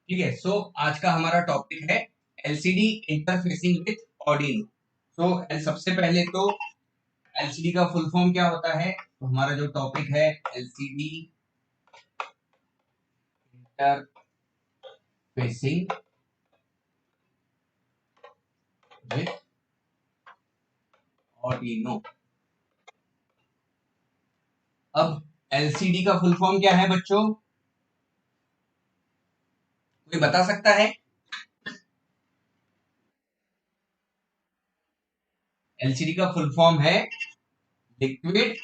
ठीक है। सो आज का हमारा टॉपिक है एलसीडी इंटरफेसिंग विथ ऑर्डिनो। सबसे पहले तो एलसीडी का फुल फॉर्म क्या होता है, तो हमारा जो टॉपिक है एलसीडी इंटरफेसिंग विथ ऑर्डिनो। अब एलसीडी का फुल फॉर्म क्या है बच्चों, कोई बता सकता है? एलसीडी का फुल फॉर्म है लिक्विड,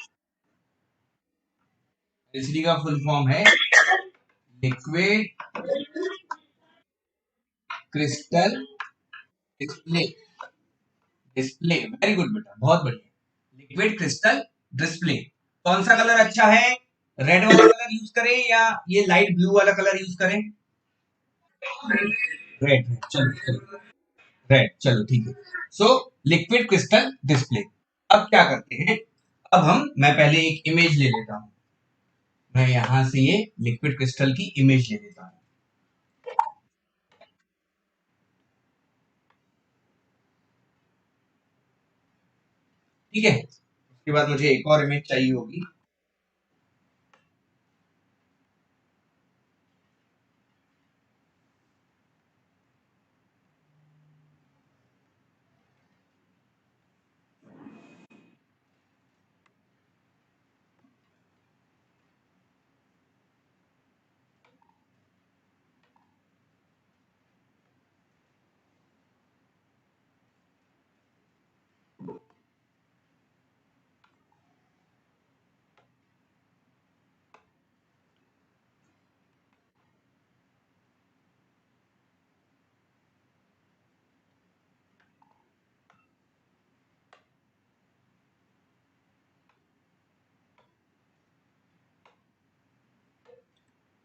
एलसीडी का फुल फॉर्म है liquid crystal display. Display, very good बेटा, बहुत बढ़िया। Liquid crystal display. कौन सा कलर अच्छा है, रेड वाला कलर यूज करें या ये लाइट ब्लू वाला कलर यूज करें? रेड, चलो चलो, रेड, चलो ठीक है। So liquid crystal display. अब क्या करते हैं, मैं पहले एक इमेज ले लेता हूं। मैं यहां से ये लिक्विड क्रिस्टल की इमेज ले लेता हूं। ठीक है, उसके बाद मुझे एक और इमेज चाहिए होगी।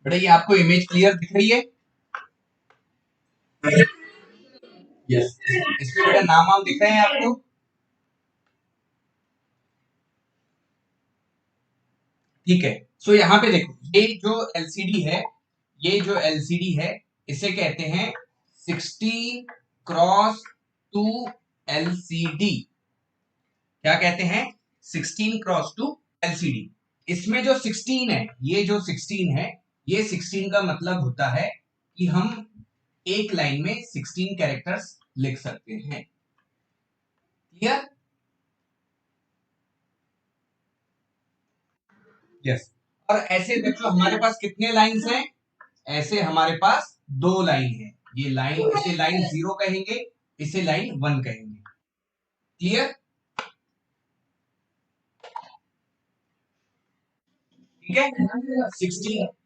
बेटा ये आपको इमेज क्लियर दिख रही है? यस। इसमें बेटा नाम वाम दिख रहे हैं आपको? ठीक है। यहाँ पे देखो, ये जो एलसीडी है, ये जो एलसीडी है इसे कहते हैं 16x2 एलसीडी। क्या कहते हैं? 16x2 LCD. इसमें जो 16 है, ये जो 16 है, ये 16 का मतलब होता है कि हम एक लाइन में 16 कैरेक्टर्स लिख सकते हैं। क्लियर? यस। और ऐसे देखो हमारे पास कितने लाइंस हैं, ऐसे हमारे पास दो लाइन है। ये लाइन, इसे लाइन 0 कहेंगे, इसे लाइन 1 कहेंगे। क्लियर? ठीक है।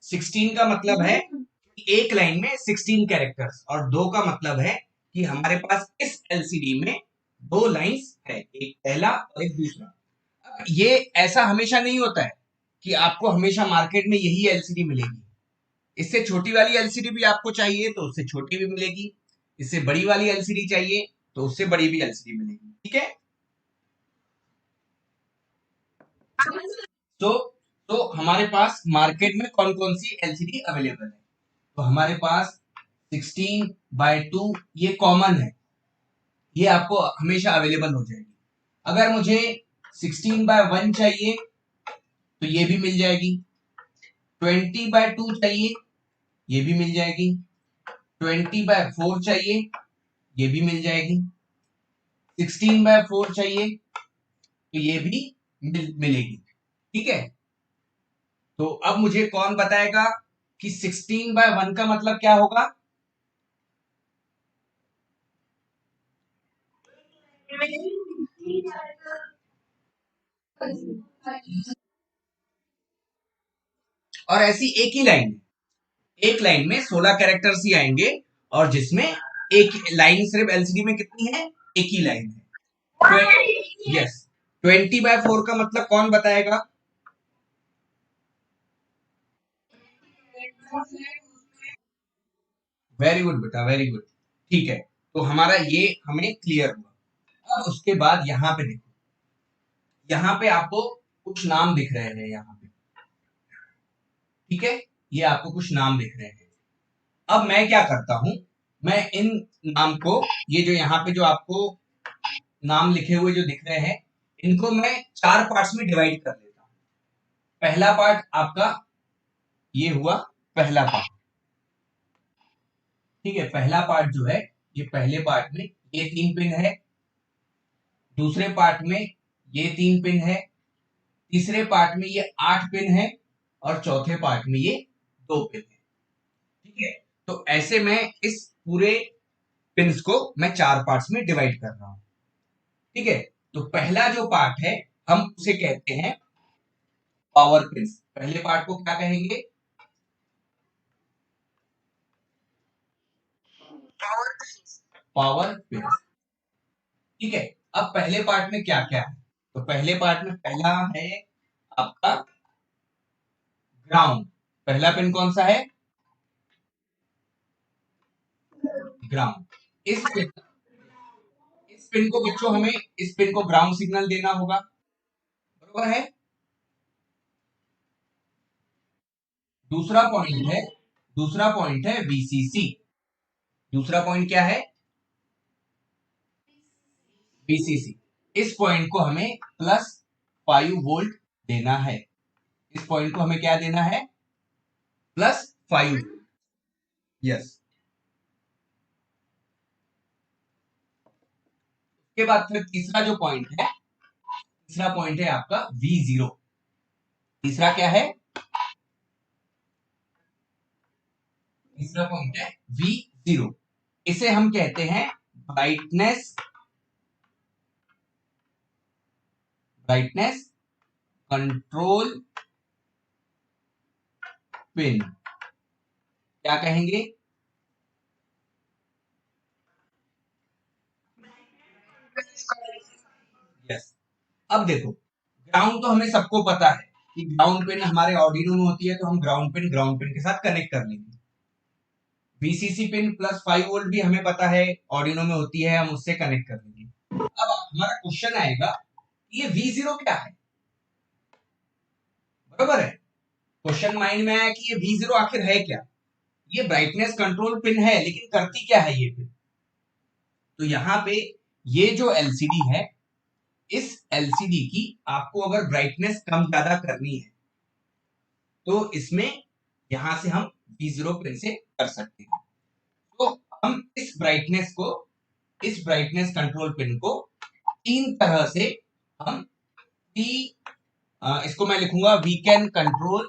16 का मतलब है कि एक लाइन में 16 कैरेक्टर्स, और दो का मतलब है कि हमारे पास इस एलसीडी में दो लाइंस है, एक पहला और एक दूसरा। ये ऐसा हमेशा नहीं होता है कि आपको हमेशा मार्केट में यही एलसीडी मिलेगी। इससे छोटी वाली एलसीडी भी आपको चाहिए तो उससे छोटी भी मिलेगी, इससे बड़ी वाली एलसीडी चाहिए तो उससे बड़ी भी एलसीडी मिलेगी। ठीक है। तो हमारे पास मार्केट में कौन कौन सी एलसीडी अवेलेबल है, तो हमारे पास 16x2 ये कॉमन है, ये आपको हमेशा अवेलेबल हो जाएगी। अगर मुझे 16x1 चाहिए तो ये भी मिल जाएगी। 20x2 चाहिए, ये भी मिल जाएगी। 20x4 चाहिए, ये भी मिल जाएगी। 16x4 चाहिए तो ये भी मिलेगी। ठीक है। तो अब मुझे कौन बताएगा कि 16x1 का मतलब क्या होगा? और ऐसी एक लाइन में 16 कैरेक्टर्स ही आएंगे, और जिसमें एक लाइन सिर्फ एलसीडी में कितनी है, एक ही लाइन है। यस। 20x4 का मतलब कौन बताएगा? वेरी गुड बेटा, वेरी गुड। ठीक है, तो हमारा ये हमें क्लियर हुआ। अब उसके बाद यहाँ पे देखो, यहाँ पे आपको कुछ नाम दिख रहे हैं यहाँ पे। ठीक है, ये आपको कुछ नाम दिख रहे हैं। अब मैं क्या करता हूं, मैं इन नाम को, ये जो यहाँ पे जो आपको नाम लिखे हुए जो दिख रहे हैं, इनको मैं 4 पार्ट्स में डिवाइड कर लेता हूं। पहला पार्ट आपका ये हुआ पहला पार्ट, ठीक है। पहला पार्ट जो है, ये पहले पार्ट में ये 3 पिन है, दूसरे पार्ट में ये 3 पिन है, तीसरे पार्ट में ये 8 पिन है, और चौथे पार्ट में ये 2 पिन है, ठीक है। तो ऐसे मैं इस पूरे पिन्स को मैं 4 पार्ट्स में डिवाइड कर रहा हूं, ठीक है। तो पहला जो पार्ट है हम उसे कहते हैं पावर पिन्स। पहले पार्ट को क्या कहेंगे? पावर पिन्स, ठीक है। अब पहले पार्ट में क्या क्या है? तो पहले पार्ट में पहला है आपका ग्राउंड। पहला पिन कौन सा है? ग्राउंड। इस पिन को बच्चों, हमें इस पिन को ग्राउंड सिग्नल देना होगा, बरोबर है। दूसरा पॉइंट है वीसीसी। दूसरा पॉइंट क्या है? वीसीसी। इस पॉइंट को हमें +5 वोल्ट देना है। इस पॉइंट को हमें क्या देना है? +5। यस। उसके बाद फिर तीसरा पॉइंट है आपका V0। तीसरा क्या है? तीसरा पॉइंट है V0। इसे हम कहते हैं ब्राइटनेस ब्राइटनेस कंट्रोल पिन। क्या कहेंगे? यस। अब देखो, ग्राउंड तो हमें सबको पता है कि ग्राउंड पिन हमारे ऑर्डिनो में होती है, तो हम ग्राउंड पिन के साथ कनेक्ट कर लेंगे। वीसीसी पिन +5 वोल्ट भी हमें पता है ऑर्डिनो में होती है, हम उससे कनेक्ट कर लेंगे। अब हमारा क्वेश्चन आएगा, ये V0 क्या है? बरोबर है। क्वेश्चन माइंड में आया कि ये V0 आखिर है क्या? ये ब्राइटनेस कंट्रोल पिन है, लेकिन करती क्या है ये पिन? तो यहाँ पे ये जो एलसीडी है, इस एलसीडी की आपको अगर ब्राइटनेस कम ज्यादा करनी है, तो इसमें यहां से हम V0 पिन से कर सकते हैं। तो हम इस ब्राइटनेस कंट्रोल पिन को 3 तरह से हम इसको मैं लिखूंगा we can control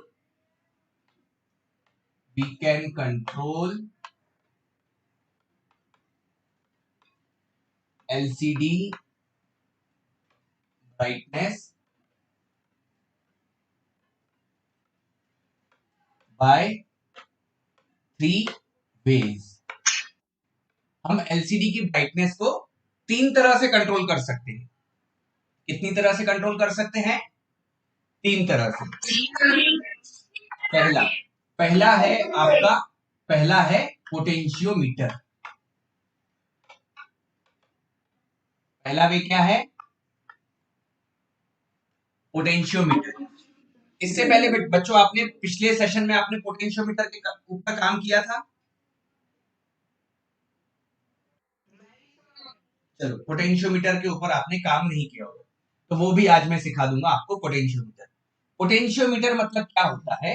LCD brightness by 3 ways. हम एलसीडी की ब्राइटनेस को 3 तरह से कंट्रोल कर सकते हैं। कितनी तरह से कंट्रोल कर सकते हैं? 3 तरह से। पहला पहला है आपका पहला है पोटेंशियोमीटर। पहला वे क्या है? पोटेंशियोमीटर। इससे पहले बच्चों, आपने पिछले सेशन में आपने पोटेंशियोमीटर के ऊपर काम किया था। चलो, पोटेंशियोमीटर के ऊपर आपने काम नहीं किया होगा, तो वो भी आज मैं सिखा दूंगा आपको। पोटेंशियोमीटर मतलब क्या होता है?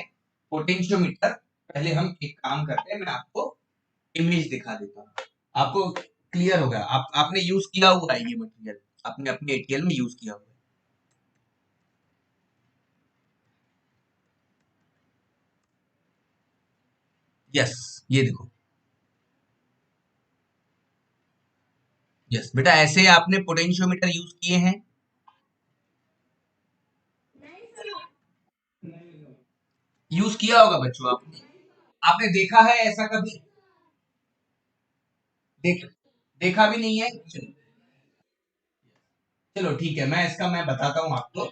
पोटेंशियोमीटर, पहले हम एक काम करते हैं, मैं आपको इमेज दिखा देता हूँ, आपको क्लियर होगा। आपने यूज किया हुआ है ये मटेरियल, आपने अपने एटीएल में यूज किया हुआ है। यस, ये देखो। यस बेटा, ऐसे आपने पोटेंशियोमीटर यूज किए हैं? यूज किया होगा बच्चों आपने। आपने देखा है ऐसा कभी? देख देखा भी नहीं है? चलो, चलो ठीक है, मैं बताता हूं आपको।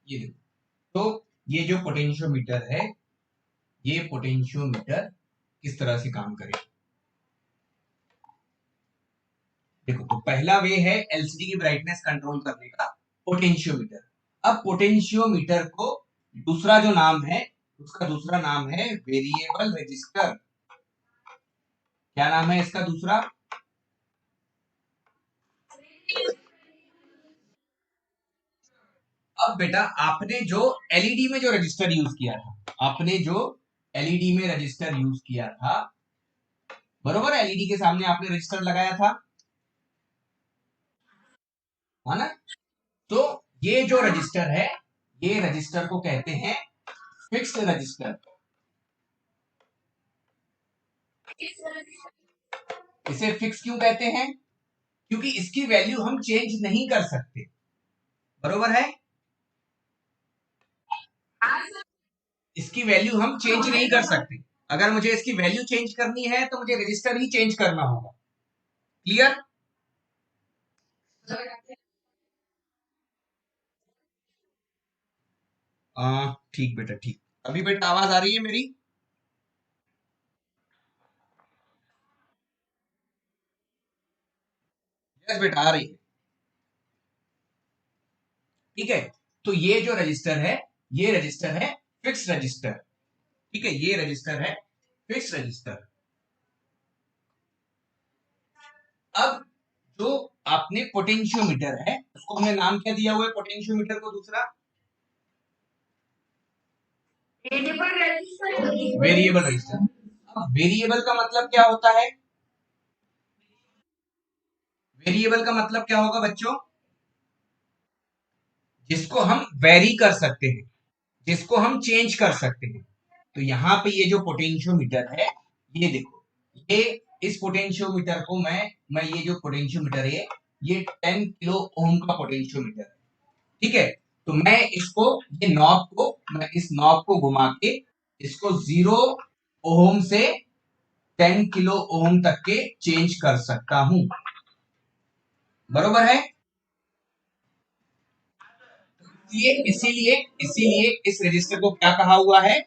ये देखो, तो ये जो पोटेंशियोमीटर है, ये पोटेंशियोमीटर किस तरह से काम करेगा। देखो, तो पहला वे है एलसीडी की ब्राइटनेस कंट्रोल करने का, पोटेंशियोमीटर। अब पोटेंशियोमीटर को दूसरा जो नाम है, उसका दूसरा नाम है वेरिएबल रजिस्टर। क्या नाम है इसका दूसरा? अब बेटा, आपने जो एलईडी में जो रजिस्टर यूज किया था, आपने जो एलईडी में रजिस्टर यूज किया था, बरोबर, एलईडी के सामने आपने रजिस्टर लगाया था, है ना? तो ये जो रजिस्टर है, ये रजिस्टर को कहते हैं फिक्स्ड रजिस्टर। इसे फिक्स क्यों कहते हैं? क्योंकि इसकी वैल्यू हम चेंज नहीं कर सकते, बरोबर है? इसकी वैल्यू हम चेंज नहीं कर सकते। अगर मुझे इसकी वैल्यू चेंज करनी है तो मुझे रजिस्टर ही चेंज करना होगा। क्लियर? ठीक बेटा, ठीक। अभी बेटा आवाज आ रही है मेरी? यस बेटा, आ रही है। ठीक है, तो ये जो रजिस्टर है, ये रजिस्टर है फिक्स रजिस्टर। ठीक है, ये रजिस्टर है फिक्स रजिस्टर। अब जो आपने पोटेंशियोमीटर है, उसको हमने नाम क्या दिया हुआ है पोटेंशियोमीटर को दूसरा? Variable resistor. अब वेरिएबल का मतलब क्या होता है? वेरिएबल का मतलब क्या होगा बच्चों? जिसको हम वेरी कर सकते हैं, जिसको हम चेंज कर सकते हैं। तो यहाँ पे ये जो पोटेंशियोमीटर है, ये देखो, ये इस पोटेंशियोमीटर को मैं ये जो पोटेंशियोमीटर है, ये 10 किलो ओम का पोटेंशियोमीटर है। ठीक है, तो मैं इसको, ये नॉब को, मैं इस नॉब को घुमा के इसको 0 ओम से 10 किलो ओम तक के चेंज कर सकता हूं, बरोबर है? ये इसीलिए इसीलिए इस रजिस्टर को क्या कहा हुआ है?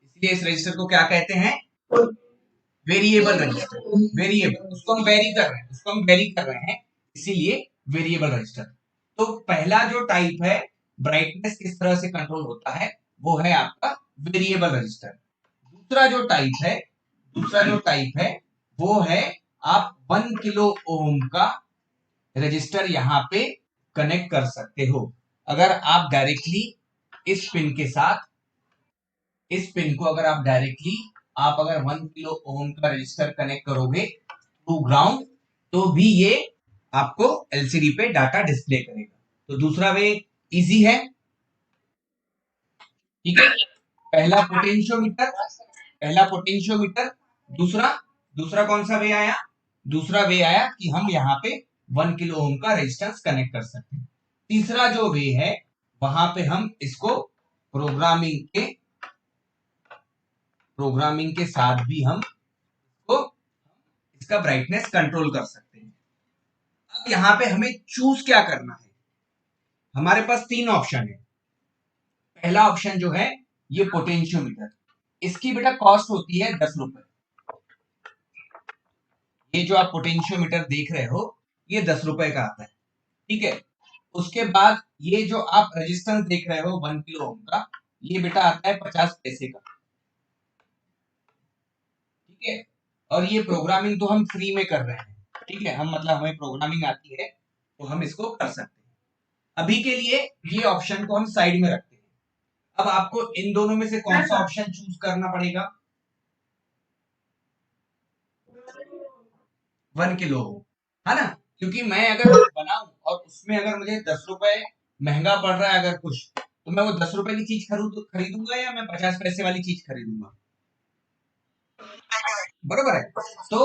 इसलिए इस रजिस्टर को क्या कहते हैं? Variable resistor. वेरिएबल, उसको हम वेरी कर रहे हैं, उसको हम वेरी कर रहे हैं, इसीलिए वेरिएबल रजिस्टर। तो पहला जो टाइप है ब्राइटनेस किस तरह से कंट्रोल होता है, वो है आपका वेरिएबल रजिस्टर। दूसरा जो टाइप है, दूसरा जो टाइप है, वो है आप 1 किलो ओम का रजिस्टर यहां पे कनेक्ट कर सकते हो। अगर आप डायरेक्टली इस पिन के साथ, इस पिन को अगर आप डायरेक्टली, आप अगर 1 किलो ओम का रजिस्टर कनेक्ट करोगे टू ग्राउंड, तो भी ये आपको एलसीडी पे डाटा डिस्प्ले करेगा। तो दूसरा वे इजी है। ठीक है, पहला पोटेंशियोमीटर, पहला पोटेंशियोमीटर। दूसरा, दूसरा कौन सा वे आया? दूसरा वे आया कि हम यहाँ पे 1 किलो ओम का रेजिस्टेंस कनेक्ट कर सकते हैं। तीसरा जो वे है, वहां पे हम इसको प्रोग्रामिंग के साथ भी हम को इसका ब्राइटनेस कंट्रोल कर सकते हैं। अब यहाँ पे हमें चूज क्या करना है? हमारे पास तीन ऑप्शन है। पहला ऑप्शन जो है, ये पोटेंशियोमीटर, इसकी बेटा कॉस्ट होती है 10 रुपए। ये जो आप पोटेंशियोमीटर देख रहे हो, ये 10 रुपए का आता है। ठीक है, उसके बाद ये जो आप रेजिस्टेंस देख रहे हो 1 किलो ओम का, ये बेटा आता है 50 पैसे का। ठीक है, और ये प्रोग्रामिंग तो हम फ्री में कर रहे हैं। ठीक है, हम मतलब हमें प्रोग्रामिंग आती है, तो हम इसको कर सकते हैं। अभी के लिए ये ऑप्शन को हम साइड में रखते हैं। अब आपको इन दोनों में से कौन सा ऑप्शन चूज करना पड़ेगा? 1 किलो, है ना? क्योंकि मैं अगर बनाऊं और उसमें अगर मुझे 10 रुपए महंगा पड़ रहा है अगर कुछ, तो मैं वो 10 रुपए की चीज खरीदूंगा या मैं 50 पैसे वाली चीज खरीदूंगा? बरोबर है। तो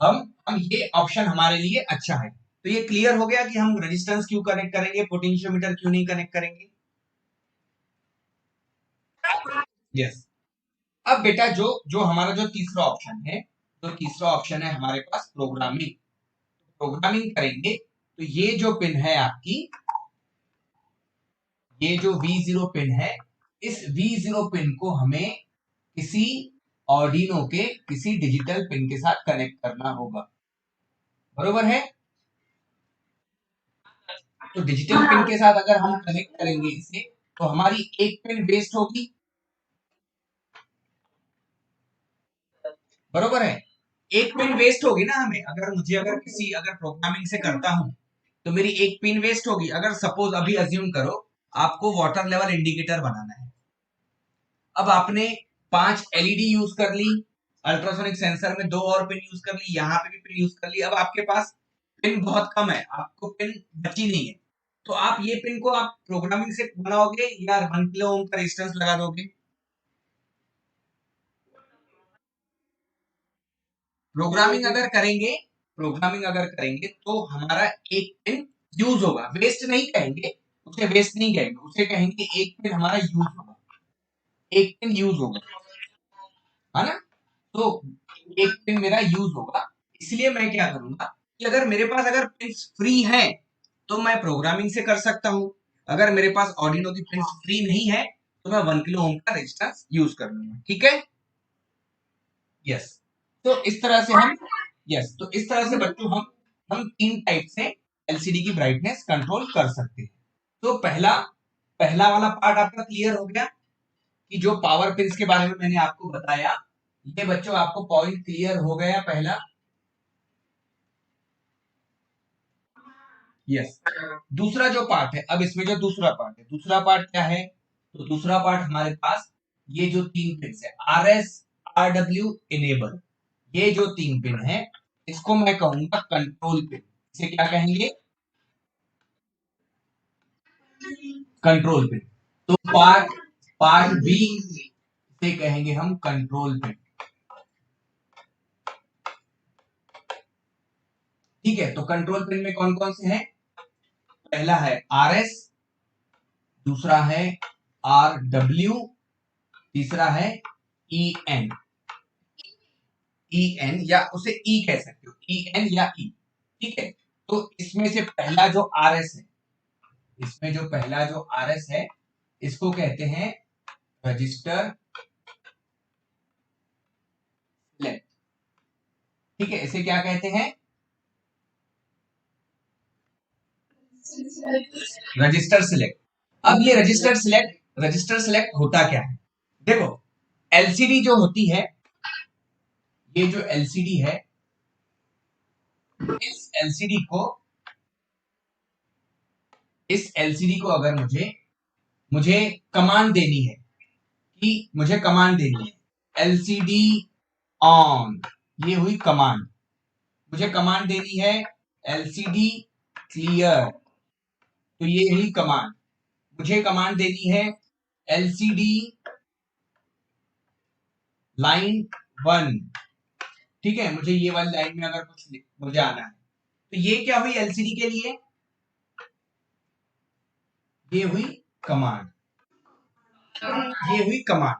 हम ये ऑप्शन हमारे लिए अच्छा है। तो ये क्लियर हो गया कि हम रेजिस्टेंस क्यों कनेक्ट करेंगे, पोटेंशियोमीटर क्यों नहीं कनेक्ट करेंगे। यस। अब बेटा जो जो हमारा जो तीसरा ऑप्शन है, तो तीसरा ऑप्शन है हमारे पास प्रोग्रामिंग। प्रोग्रामिंग करेंगे, तो ये जो पिन है आपकी, ये जो V0 पिन है, इस V0 पिन को हमें किसी ऑर्डिनो के किसी डिजिटल पिन के साथ कनेक्ट करना होगा, बरोबर है। तो डिजिटल पिन के साथ अगर हम कनेक्ट करेंगे इसे, तो हमारी एक पिन वेस्ट होगी, बरोबर है। एक पिन वेस्ट होगी ना हमें, अगर प्रोग्रामिंग से करता हूं तो मेरी एक पिन वेस्ट होगी। अगर सपोज अभी अज्यूम करो आपको वाटर लेवल इंडिकेटर बनाना है, अब आपने 5 एलईडी यूज कर ली, अल्ट्रासोनिक सेंसर में 2 और पिन यूज कर ली, यहाँ पे भी पिन यूज कर ली, अब आपके पास पिन बहुत कम है, आपको पिन बची नहीं है, तो आप ये पिन को आप प्रोग्रामिंग से बनाओगे या 1 किलो ओम का रेजिस्टेंस लगा दोगे? प्रोग्रामिंग अगर करेंगे तो हमारा एक पिन यूज होगा, वेस्ट नहीं कहेंगे, उसे वेस्ट नहीं कहेंगे, उसे कहेंगे एक पिन हमारा यूज होगा, एक पिन यूज होगा, है ना। तो एक पिन मेरा यूज होगा, इसलिए मैं क्या करूंगा कि अगर मेरे पास अगर पिन्स फ्री है तो मैं प्रोग्रामिंग से कर सकता हूं, अगर मेरे पास ऑर्डिनो की पिन्स फ्री नहीं है तो मैं 1 किलो ओम का रेजिस्टेंस यूज कर लूंगा, ठीक है। यस, तो इस तरह से हम यस तो इस तरह से बच्चों हम 3 टाइप से एलसीडी की ब्राइटनेस कंट्रोल कर सकते हैं। तो पहला पहला वाला पार्ट आपका क्लियर हो गया कि जो पावर पिन्स के बारे में मैंने आपको बताया, ये बच्चों आपको पॉइंट क्लियर हो गया पहला। यस, दूसरा जो पार्ट है, अब इसमें जो दूसरा पार्ट है, दूसरा पार्ट क्या है, तो दूसरा पार्ट हमारे पास ये जो 3 पिन है, R S R W enable, ये जो 3 पिन है इसको मैं कहूंगा कंट्रोल पिन। इसे क्या कहेंगे? Control pin. तो पार्ट पार्ट बी से कहेंगे हम कंट्रोल पिन, ठीक है। तो कंट्रोल पिन में कौन कौन से हैं? पहला है आर एस, दूसरा है आर डब्ल्यू, तीसरा है ई एन। ई एन या उसे ई कह सकते हो, ई एन या ई, ठीक है। तो इसमें से पहला जो आर एस है, इसमें जो पहला जो आर एस है इसको कहते हैं रजिस्टर सिलेक्ट, ठीक है। इसे क्या कहते हैं? Register select. अब ये रजिस्टर सिलेक्ट होता क्या है? देखो, एलसीडी जो होती है, ये जो एलसीडी है, इस एलसीडी को इस एलसीडी को अगर मुझे मुझे कमांड देनी है, कि मुझे कमांड देनी है एलसीडी ऑन, ये हुई कमांड। मुझे कमांड देनी है एलसीडी क्लियर, तो ये हुई कमांड। मुझे कमांड देनी है एलसीडी लाइन 1, ठीक है। मुझे ये वाली लाइन में अगर कुछ मुझे आना है, तो ये क्या हुई एलसीडी के लिए? ये हुई कमांड, ये हुई कमांड,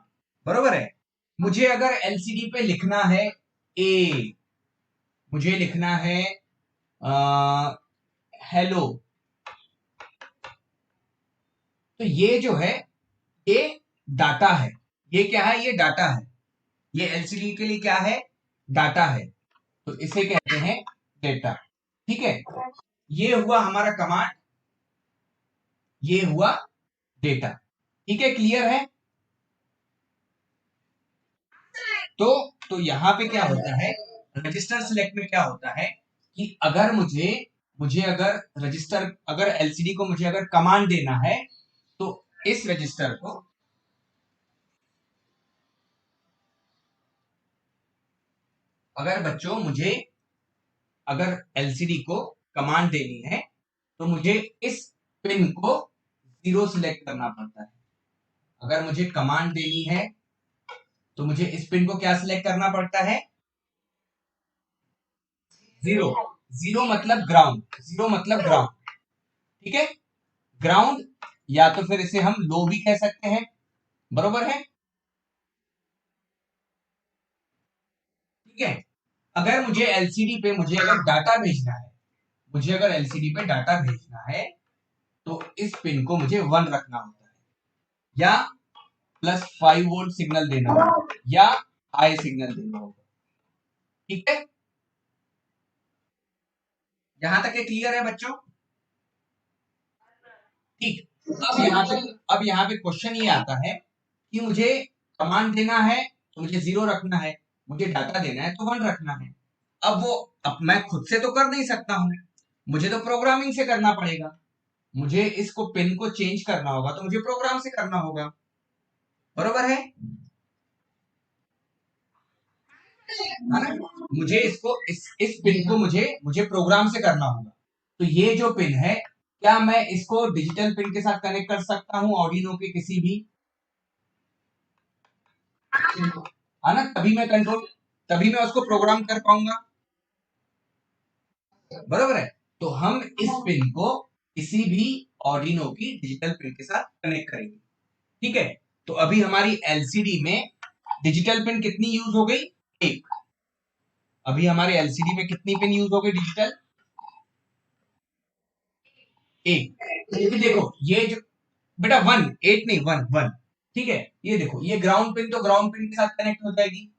बरोबर है। मुझे अगर एलसीडी पे लिखना है ए, मुझे लिखना है हेलो, तो ये जो है ये डाटा है, ये क्या है? ये डाटा है, ये एलसीडी के लिए क्या है? डाटा है, तो इसे कहते हैं डेटा, ठीक है। ये हुआ हमारा कमांड, ये हुआ डेटा, ठीक है। क्लियर है? तो यहां पे क्या होता है, रजिस्टर सिलेक्ट में क्या होता है कि अगर मुझे मुझे अगर रजिस्टर अगर एलसीडी को मुझे अगर कमांड देना है, तो इस रजिस्टर को अगर बच्चों मुझे अगर एलसीडी को कमांड देनी है तो मुझे इस पिन को 0 सिलेक्ट करना पड़ता है। अगर मुझे कमांड देनी है तो मुझे इस पिन को क्या सिलेक्ट करना पड़ता है? 0। 0 मतलब ग्राउंड, 0 मतलब ग्राउंड, ठीक है। ग्राउंड, या तो फिर इसे हम लो भी कह सकते हैं, बरोबर है, ठीक है। अगर मुझे एलसीडी पे मुझे अगर डाटा भेजना है, मुझे अगर एलसीडी पे डाटा भेजना है, तो इस पिन को मुझे 1 रखना होता है, या +5 वोल्ट सिग्नल देना होगा, या हाई सिग्नल देना होगा। ठीक है, यहां तक क्लियर है बच्चों? ठीक। अब यहाँ पे क्वेश्चन ये आता है कि मुझे कमांड देना है तो मुझे 0 रखना है, मुझे डाटा देना है तो 1 रखना है। अब मैं खुद से तो कर नहीं सकता हूं, मुझे तो प्रोग्रामिंग से करना पड़ेगा। मुझे इसको पिन को चेंज करना होगा तो मुझे प्रोग्राम से करना होगा, बरोबर है ना? मुझे इसको इस पिन को मुझे प्रोग्राम से करना होगा। तो ये जो पिन है, क्या मैं इसको डिजिटल पिन के साथ कनेक्ट कर सकता हूं आर्डिनो के किसी भी, है ना? तभी मैं उसको प्रोग्राम कर पाऊंगा, बरोबर है? तो हम इस पिन को किसी भी आर्डिनो की डिजिटल पिन के साथ कनेक्ट करेंगे। ठीक है, तो अभी हमारी एलसीडी में डिजिटल पिन कितनी यूज हो गई? एक। अभी हमारे एलसीडी में कितनी पिन यूज हो गई डिजिटल? एक। ये देखो, ये जो बेटा 1, 8 नहीं, 1 1। ठीक है, ये देखो, ये ग्राउंड पिन तो ग्राउंड पिन के साथ कनेक्ट हो जाएगी,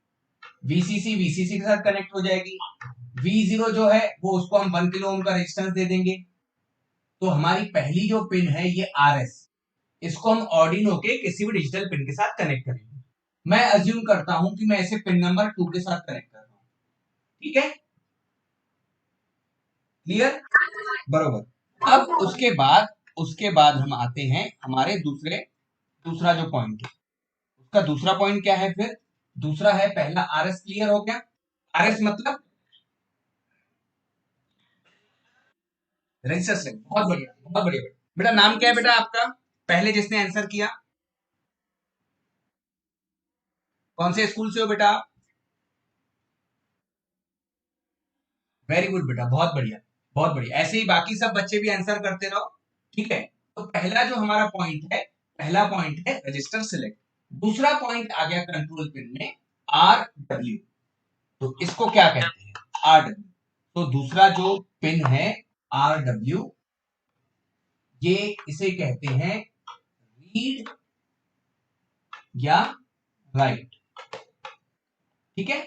वीसीसी वीसीसी के साथ कनेक्ट हो जाएगी, V0 जो है वो उसको हम 1 किलो ओम का रेजिस्टेंस दे देंगे। तो हमारी पहली जो पिन है ये RS, इसको हम ऑर्डिनो के किसी भी डिजिटल पिन के साथ कनेक्ट करेंगे। मैं अज्यूम करता हूं कि मैं इसे पिन नंबर 2 के साथ कनेक्ट कर रहा हूं। ठीक है, क्लियर, बरोबर। अब उसके बाद हम आते हैं हमारे दूसरा जो पॉइंट है, उसका दूसरा पॉइंट क्या है फिर? दूसरा है, पहला RS क्लियर हो गया। RS मतलब रजिस्टर से। बहुत बढ़िया, बहुत बढ़िया बेटा। नाम क्या है बेटा आपका, पहले जिसने आंसर किया? कौन से स्कूल से हो बेटा? वेरी गुड बेटा, बहुत बढ़िया, बहुत बढ़िया। ऐसे ही बाकी सब बच्चे भी आंसर करते रहो। ठीक है, तो पहला जो हमारा पॉइंट है, पहला पॉइंट है रजिस्टर सिलेक्ट। दूसरा पॉइंट आ गया कंट्रोल पिन में RW। तो इसको क्या कहते हैं? RW। तो दूसरा जो पिन है RW, ये इसे कहते हैं रीड या राइट। ठीक है,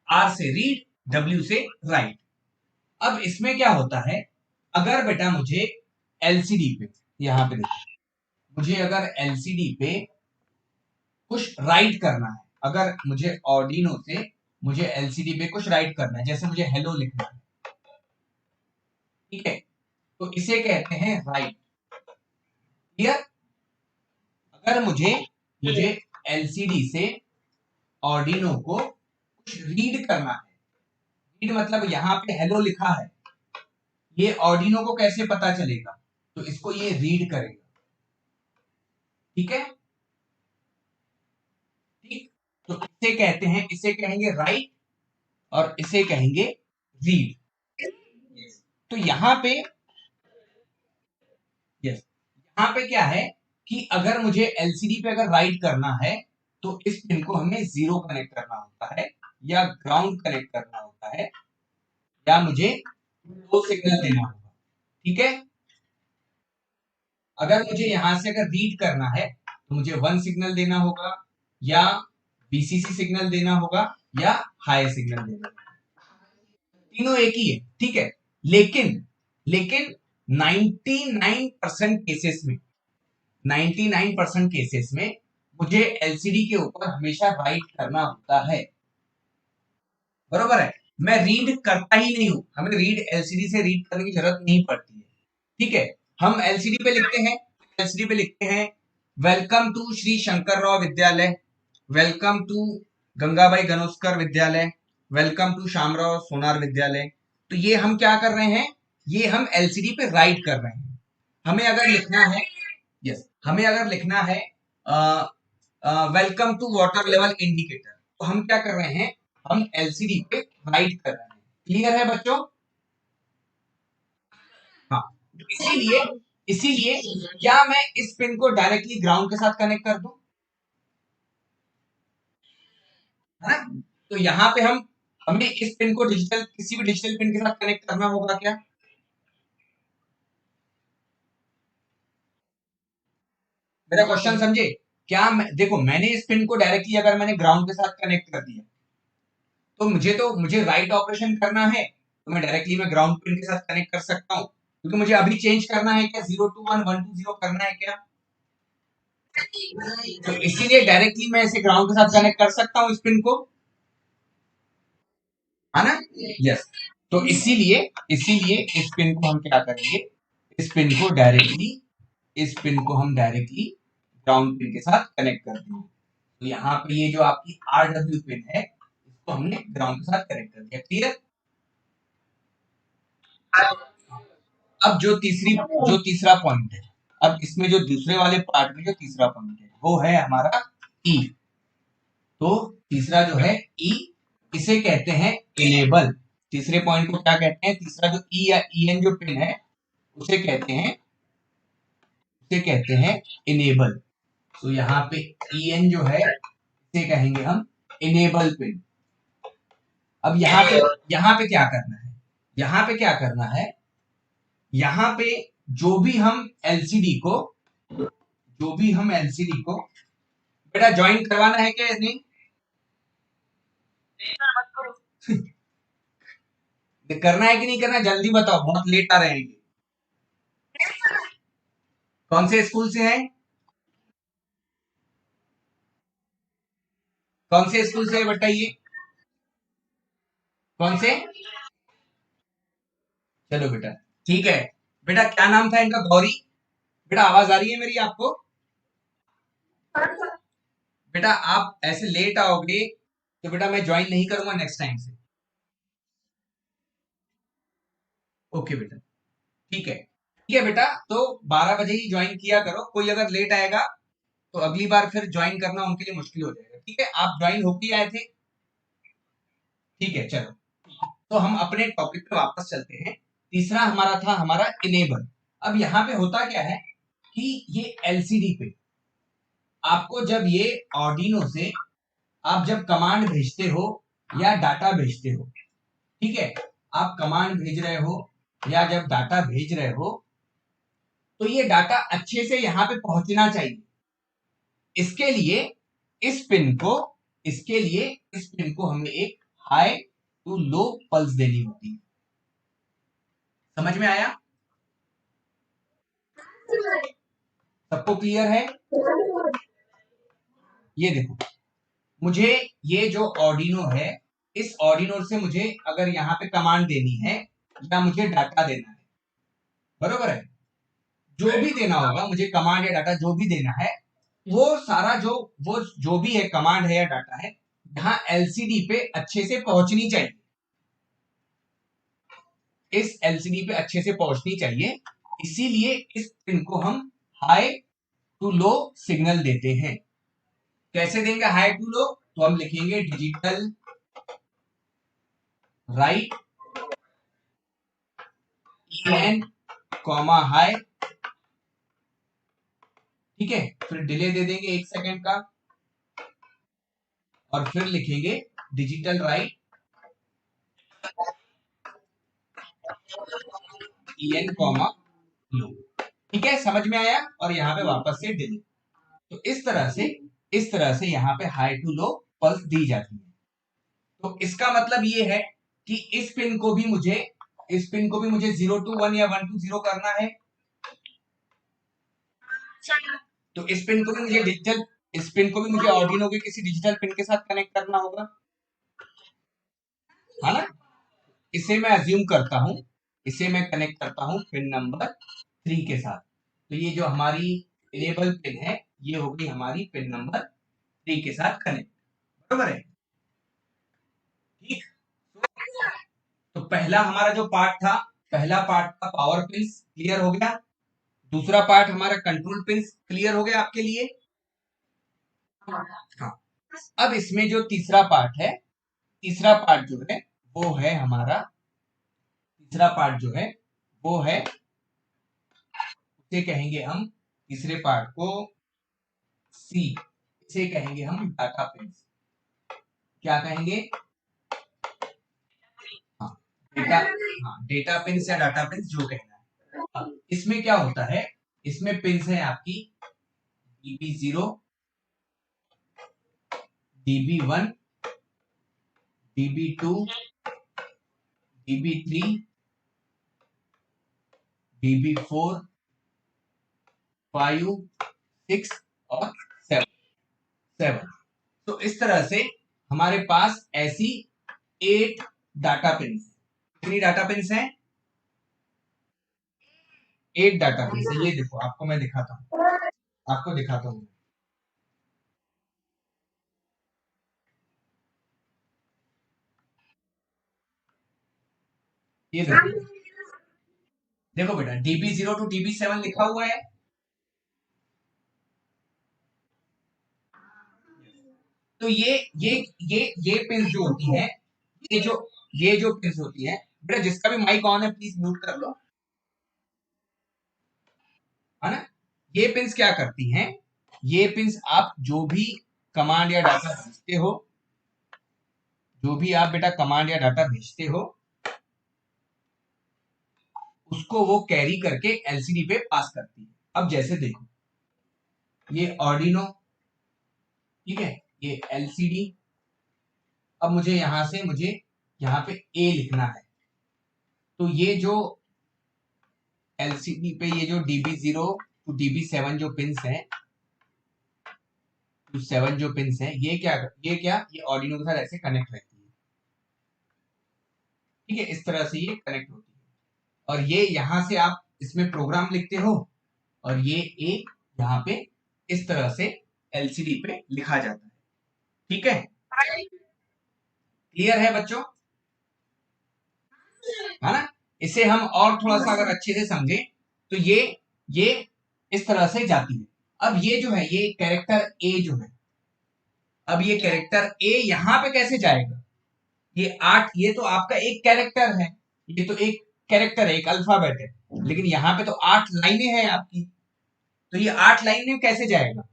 R से रीड, W से राइट। अब इसमें क्या होता है, अगर बेटा मुझे एलसीडी पे, यहां पे देखो, मुझे अगर एलसीडी पे कुछ राइट करना है, अगर मुझे ऑर्डिनो से मुझे एलसीडी पे कुछ राइट करना है, जैसे मुझे हेलो लिखना है, ठीक है, तो इसे कहते हैं राइट। क्लियर? अगर मुझे एलसीडी से ऑर्डिनो को कुछ रीड करना है, रीड मतलब यहां पे हेलो लिखा है, ये ऑर्डिनो को कैसे पता चलेगा? तो इसको ये रीड करेगा। ठीक है, ठीक। तो इसे कहेंगे राइट और इसे कहेंगे रीड। तो यहाँ पे, यस, यहाँ पे क्या है कि अगर मुझे एलसीडी पे अगर राइट करना है तो इस पिन को हमें 0 कनेक्ट करना होता है, या ग्राउंड कनेक्ट करना होता है, या मुझे 2 सिग्नल देना होगा। ठीक है, अगर मुझे यहां से अगर रीड करना है तो मुझे 1 सिग्नल देना होगा, या बीसीसी सिग्नल देना होगा, या हाई सिग्नल देना होगा। तीनों एक ही है, ठीक है। लेकिन लेकिन 99% केसेस में, 99% केसेस में मुझे एलसीडी के ऊपर हमेशा राइट करना होता है, बरोबर है? मैं रीड करता ही नहीं हूं, हमें रीड एलसीडी से रीड करने की जरूरत नहीं पड़ती है। ठीक है, हम एलसीडी पे लिखते हैं, एलसीडी पे लिखते हैं वेलकम टू श्री शंकर राव विद्यालय, वेलकम टू गंगाबाई गनोस्कर विद्यालय, वेलकम टू श्यामराव सोनार विद्यालय। तो ये हम क्या कर रहे हैं, ये हम एलसीडी पे राइट कर रहे हैं। हमें अगर लिखना है, यस, हमें अगर लिखना है welcome to water level indicator, तो हम क्या कर रहे हैं, हम एलसीडी पे राइट कर रहे हैं। क्लियर है बच्चों? हाँ, इसीलिए इसीलिए क्या मैं इस पिन को डायरेक्टली ग्राउंड के साथ कनेक्ट कर दूं, है ना? तो यहाँ पे हमें इस पिन को किसी भी डिजिटल पिन के साथ कनेक्ट करना होगा क्या? मेरा क्वेश्चन समझे? क्या देखो, मैंने इस पिन को डायरेक्टली अगर मैंने ग्राउंड के साथ कनेक्ट कर दिया, तो मुझे राइट ऑपरेशन करना है, तो मैं डायरेक्टली मैं ग्राउंड पिन के साथ कनेक्ट कर सकता हूँ, क्योंकि मुझे अभी चेंज करना है क्या, 0 to 1 1 to 0 करना है क्या, तो इसीलिए डायरेक्टली मैं इसे ग्राउंड के साथ कनेक्ट कर सकता हूँ इस पिन को, है ना? यस। तो इसीलिए इसीलिए इस पिन को हम क्या करेंगे, इस पिन को डायरेक्टली इस पिन को हम डायरेक्टली ग्राउंड पिन के साथ कनेक्ट कर देंगे। तो यहाँ पे ये जो आपकी RW पिन है, इसको हमने ग्राउंड के साथ कनेक्ट कर दिया। क्लियर? अब जो तीसरा पॉइंट है, अब इसमें जो दूसरे वाले पार्ट में जो तीसरा पॉइंट है, वो है हमारा ई। तो तीसरा जो है ई, इसे कहते हैं इनेबल। तीसरे पॉइंट को क्या कहते हैं, तीसरा जो ई या ईएन जो पिन है, उसे कहते हैं इनेबल। तो यहाँ पे ईएन जो है, इसे कहेंगे हम इनेबल पिन। अब यहाँ पे क्या करना है, यहाँ पे क्या करना है, यहाँ पे जो भी हम एलसीडी को बेटा ज्वाइन करवाना है क्या नहीं? करना है कि नहीं करना, जल्दी बताओ, बहुत लेट आ रहे हैं। कौन से स्कूल से हैं? कौन से स्कूल से बताइए, कौन से? चलो बेटा, ठीक है। बेटा क्या नाम था इनका? गौरी। बेटा आवाज आ रही है मेरी आपको? बेटा आप ऐसे लेट आओगे तो बेटा मैं ज्वाइन नहीं करूंगा नेक्स्ट टाइम से। ओके बेटा, ठीक है, ठीक है बेटा। तो 12 बजे ही ज्वाइन किया करो, कोई अगर लेट आएगा तो अगली बार फिर ज्वाइन करना उनके लिए मुश्किल हो जाएगा। ठीक है, आप ज्वाइन होके आए थे? ठीक है, चलो। तो हम अपने टॉपिक पे वापस चलते हैं। तीसरा हमारा था हमारा इनेबल। अब यहाँ पे होता क्या है कि ये एलसीडी पे आपको जब ये ऑर्डिनो से आप जब कमांड भेजते हो या डाटा भेजते हो, ठीक है, आप कमांड भेज रहे हो या जब डाटा भेज रहे हो, तो ये डाटा अच्छे से यहाँ पे पहुंचना चाहिए। इसके लिए इस पिन को हमें एक हाई टू लो पल्स देनी होती है। समझ में आया? सबको क्लियर है? ये देखो, मुझे ये जो ऑर्डिनो है, इस ऑर्डिनो से मुझे अगर यहाँ पे कमांड देनी है या मुझे डाटा देना है, बरोबर है, जो भी देना होगा मुझे, कमांड या डाटा जो भी देना है, वो सारा जो भी है कमांड है या डाटा है, यहाँ एलसीडी पे अच्छे से पहुंचनी चाहिए, इस एलसीडी पे अच्छे से पहुंचनी चाहिए। इसीलिए इस पिन को हम हाई टू लो सिग्नल देते हैं। कैसे देंगे हाई टू लो? तो हम लिखेंगे digital right EN comma high, ठीक है, फिर डिले दे देंगे 1 सेकेंड का, और फिर लिखेंगे डिजिटल राइट EN कॉमा लो। ठीक है, समझ में आया? और यहाँ पे वापस से डिले। तो इस तरह से यहाँ पे हाई टू लो पल्स दी जाती है। तो इसका मतलब ये है कि इस पिन को भी मुझे 0 to 1 या 1 to 0 करना है। तो इस पिन को भी मुझे ऑर्डिनो के किसी डिजिटल पिन के साथ कनेक्ट करना होगा, है ना? इसे मैं अज्यूम करता हूं, इसे मैं कनेक्ट करता हूं पिन नंबर 3 के साथ। तो ये जो हमारी इनेबल पिन है, ये होगी हमारी पिन नंबर 3 के साथ कनेक्ट, बराबर है? ठीक। तो पहला हमारा जो पार्ट था, पहला पार्ट था पावर पिन, क्लियर हो गया। दूसरा पार्ट हमारा कंट्रोल पिन, क्लियर हो गया आपके लिए? हाँ। अब इसमें जो तीसरा पार्ट है, तीसरा पार्ट जो है वो है हमारा, तीसरा पार्ट जो है वो है, उसे कहेंगे हम, तीसरे पार्ट को सी, इसे कहेंगे हम डाटा पिन। क्या कहेंगे? हाँ, डेटा, हाँ डेटा पिन या डाटा पिन जो कहना है। अब इसमें क्या होता है, इसमें पिन है आपकी DB0, DB1, DB2, DB3, DB4, 5, 6 और 7। तो इस तरह से हमारे पास ऐसी 8 डाटा पिन्स। कितनी डाटा पिन्स हैं? 8 डाटा पिन्स है। ये देखो, आपको मैं दिखाता हूँ, आपको दिखाता हूँ। ये देखो, देखो बेटा, DB0 टू DB7 लिखा हुआ है। तो ये पिन्स जो होती हैं, ये जो पिन्स होती हैं बेटा, जिसका भी माइक ऑन है प्लीज म्यूट कर लो, है ना। ये पिन्स क्या करती हैं? ये पिन्स आप जो भी कमांड या डाटा भेजते हो, जो भी आप बेटा कमांड या डाटा भेजते हो, उसको वो कैरी करके एलसीडी पे पास करती है। अब जैसे देखो, ये ऑर्डिनो, ठीक है, ये एलसीडी। अब मुझे यहाँ पे ए लिखना है। तो ये जो एलसीडी पे ये जो DB0 टू DB7 जो पिन्स हैं, ये ऑर्डिनो के साथ ऐसे कनेक्ट रहती है। ठीक है, इस तरह से ये कनेक्ट होती है। और ये यहाँ से आप इसमें प्रोग्राम लिखते हो, और ये एक यहाँ पे इस तरह से एलसीडी पे लिखा जाता है। ठीक है, क्लियर है बच्चों? है ना। इसे हम और थोड़ा सा अगर अच्छे से समझे, तो ये इस तरह से जाती है। अब ये जो है, ये कैरेक्टर ए जो है, अब ये कैरेक्टर ए यहाँ पे कैसे जाएगा? ये 8, ये तो आपका एक कैरेक्टर है, ये तो एक कैरेक्टर है, एक अल्फाबेट है, लेकिन यहाँ पे तो 8 लाइनें हैं आपकी। तो ये 8 लाइनें कैसे जाएगा?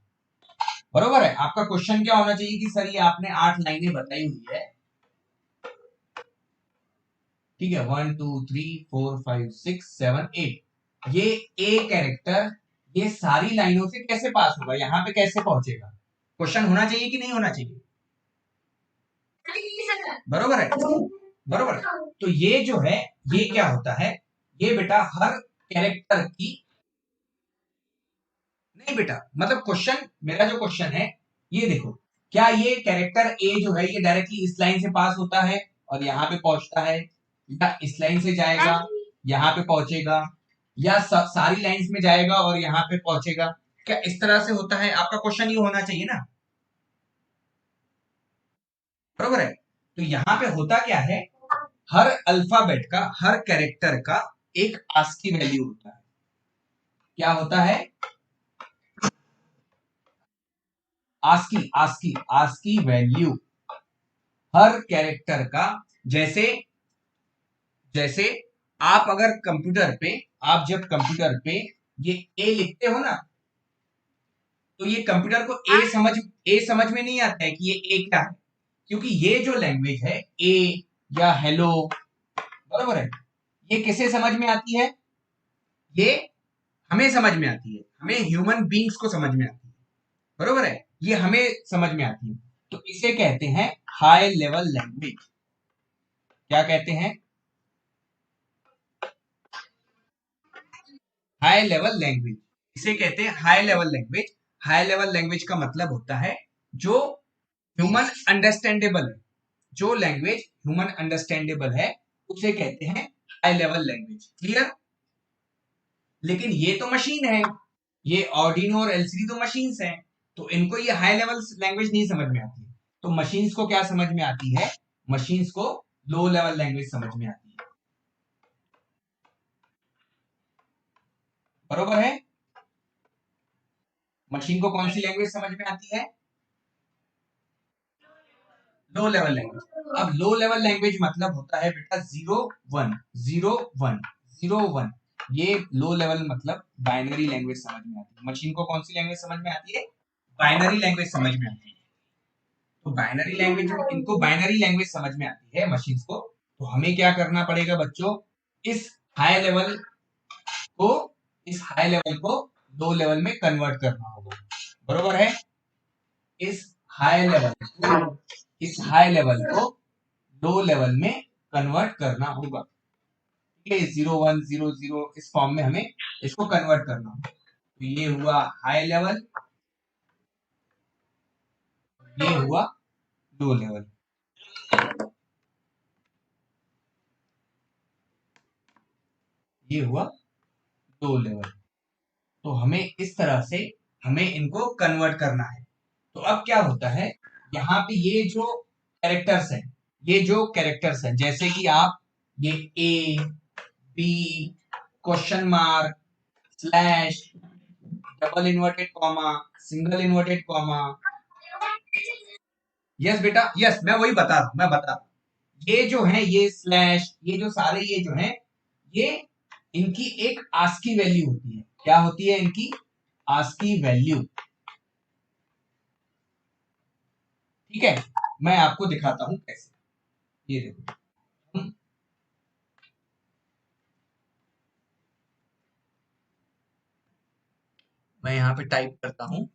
बरोबर है। आपका क्वेश्चन क्या होना चाहिए कि सर ये आपने 8 लाइनें बताई हुई है, ठीक है, 1 2 3 4 5 6 7 8, ये ए कैरेक्टर ये सारी लाइनों से कैसे पास होगा, यहाँ पे कैसे पहुंचेगा? क्वेश्चन होना चाहिए कि नहीं होना चाहिए? बरोबर है, बरोबर है। तो ये जो है, ये क्या होता है, ये बेटा हर कैरेक्टर की, नहीं बेटा, मतलब क्वेश्चन, मेरा जो क्वेश्चन है, ये देखो, क्या ये कैरेक्टर ए जो है ये डायरेक्टली इस लाइन से पास होता है और यहाँ पे पहुंचता है, या इस लाइन से जाएगा यहाँ पे पहुंचेगा, या सारी लाइंस में जाएगा और यहाँ पे पहुंचेगा? क्या इस तरह से होता है? आपका क्वेश्चन ये होना चाहिए ना, बरोबर है। तो यहाँ पे होता क्या है, हर अल्फाबेट का, हर कैरेक्टर का एक आस्की वैल्यू होता है। क्या होता है? आस्की, आस्की, आस्की वैल्यू हर कैरेक्टर का। जैसे जैसे आप अगर कंप्यूटर पे, आप जब कंप्यूटर पे ये ए लिखते हो ना, तो ये कंप्यूटर को ए समझ में नहीं आता है कि ये ए क्या है, क्योंकि ये जो लैंग्वेज है ए या हेलो, बराबर है, ये किसे समझ में आती है? ये हमें समझ में आती है, हमें ह्यूमन बींग्स को समझ में आती है, बरोबर है, ये हमें समझ में आती है। तो इसे कहते हैं हाई लेवल लैंग्वेज। क्या कहते हैं? हाई लेवल लैंग्वेज, इसे कहते हैं high level language. High level language का मतलब होता है जो ह्यूमन अंडरस्टैंडेबल है, जो लैंग्वेज ह्यूमन अंडरस्टैंडेबल है उसे कहते हैं हाई लेवल लैंग्वेज। क्लियर? लेकिन ये तो मशीन है, ये ऑर्डिनो और एलसीडी तो मशीन्स हैं, तो इनको ये हाई लेवल लैंग्वेज नहीं समझ में आती। तो मशीन्स को क्या समझ में आती है? मशीन्स को लो लेवल लैंग्वेज समझ में आती है। बरोबर है। मशीन को कौन सी लैंग्वेज समझ में आती है? Low level language. अब लो लेवल लैंग्वेज मतलब होता है बेटा 0 1 0 1 0 1, ये लो लेवल मतलब बाइनरी लैंग्वेज समझ में आती है। मशीन को कौन सी लैंग्वेज समझ में आती है? बाइनरी लैंग्वेज समझ में आती है। तो बाइनरी लैंग्वेज, इनको बाइनरी लैंग्वेज समझ में आती है मशीन्स को, तो हमें क्या करना पड़ेगा बच्चों? इस हाई लेवल को, इस हाई लेवल को लो लेवल में कन्वर्ट करना होगा। बरोबर है। इस हाई लेवल इस हाई लेवल को लो लेवल में कन्वर्ट करना होगा। ठीक है, 0100 इस फॉर्म में हमें इसको कन्वर्ट करना होगा। तो ये हुआ हाई लेवल, ये हुआ लो लेवल। ये हुआ लो लेवल। तो हमें इस तरह से हमें इनको कन्वर्ट करना है। तो अब क्या होता है, यहाँ पे ये जो कैरेक्टर्स हैं, ये जो कैरेक्टर्स हैं, जैसे कि आप ये A B question mark slash double inverted comma single inverted comma, yes बेटा यस, मैं वही बता रहा हूं, मैं बता रहा हूं। ये जो है ये स्लैश, ये जो सारे ये जो है, ये इनकी एक आस्की वैल्यू होती है। क्या होती है इनकी? ASCII value. ठीक है, मैं आपको दिखाता हूं कैसे। ये देखो, मैं यहां पे टाइप करता हूं